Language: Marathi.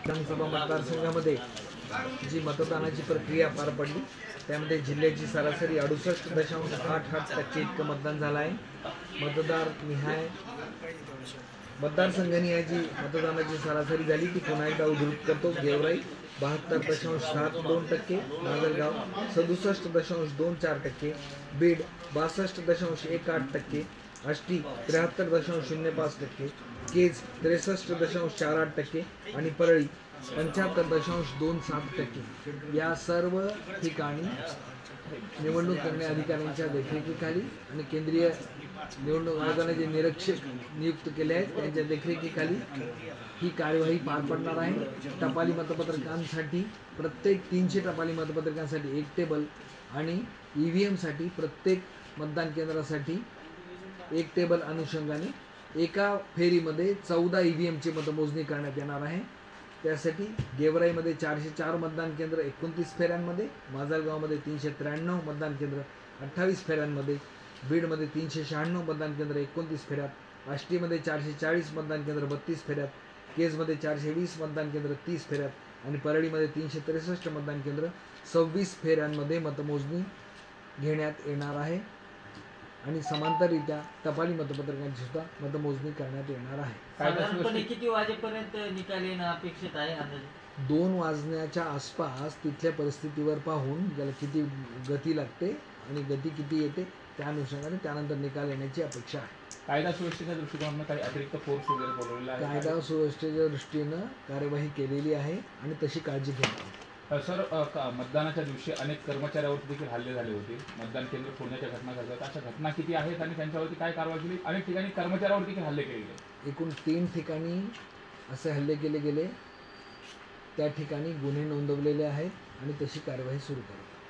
विधानसभा मतदारसंघामध्ये जी मतदानाची प्रक्रिया पार पडली त्यामध्ये जिल्ह्याची सरासरी 68.88% इतकं मतदान झालं आहे। मतदार निहाय मतदारसंघाने जी मतदानाची सरासरी झाली ती पुन्हा एकदा उद्धृत करतो। गेवराई 72.72%, माजलगाव 67.24%, बीड 62.18%, आष्टी 73.05%, केज 63.48% आणि परळी 75.27%। या सर्व ठिकाणी निवडणूक करणे अधिकाऱ्यांच्या देखरेखीखाली आणि केंद्रीय निवडणूक आयोगाने जे निरीक्षक नियुक्त केले आहेत त्यांच्या देखरेखीखाली ही कार्यवाही पार पडणार आहे। टपाली मतपत्रकांसाठी प्रत्येक 300 टपाली मतपत्रकांसाठी एक टेबल आणि ईव्हीएमसाठी प्रत्येक मतदान केंद्रासाठी एक टेबल अनुषंगाने एका फेरीमध्ये 14 ईव्हीएमची मतमोजणी करण्यात येणार आहे। त्यासाठी गेवराईमध्ये 404 मतदान केंद्र 29 फेऱ्यांमध्ये, माजलगावमध्ये 393 मतदान केंद्र 28 फेऱ्यांमध्ये, बीडमध्ये 396 मतदान केंद्र 29 फेऱ्यात, आष्टीमध्ये 440 मतदान केंद्र 32 फेऱ्यात, केजमध्ये 420 मतदान केंद्र 30 फेऱ्यात आणि परळीमध्ये 363 मतदान केंद्र 26 फेऱ्यांमध्ये मतमोजणी घेण्यात येणार आहे आणि समांतररित्या टपाली मतपत्रकांची सुद्धा मतमोजणी करण्यात येणार आहे। साधारणपणे किती वाजेपर्यंत निकाल येणं अपेक्षित आहे अंदाजे? 2 वाजण्याच्या आसपास तिथल्या परिस्थितीवर पाहून ज्याला किती गती लागते आणि गती किती येते त्या अनुषंगाने त्यानंतर निकाल येण्याची अपेक्षा आहे। कायदा सुव्यवस्थेच्या दृष्टिकोनातून काही अतिरिक्त फोर्स वगैरे बोलवलेला आहे? कायदा सुव्यवस्थेच्या दृष्टीनं कार्यवाही केलेली आहे आणि तशी काळजी घेतली। सर, मतदानाच्या दिवशी अनेक कर्मचाऱ्यावरती देखील हल्ले झाले होते, मतदान केंद्र फोडण्याच्या घटना घडतात, अशा घटना किती आहेत आणि त्यांच्यावरती काय कारवाई केली? अनेक ठिकाणी कर्मचाऱ्यावरती देखील हल्ले केले गेले। एकूण 3 ठिकाणी असे हल्ले केले गेले, त्या ठिकाणी गुन्हे नोंदवलेले आहेत आणि तशी कार्यवाही सुरू करू।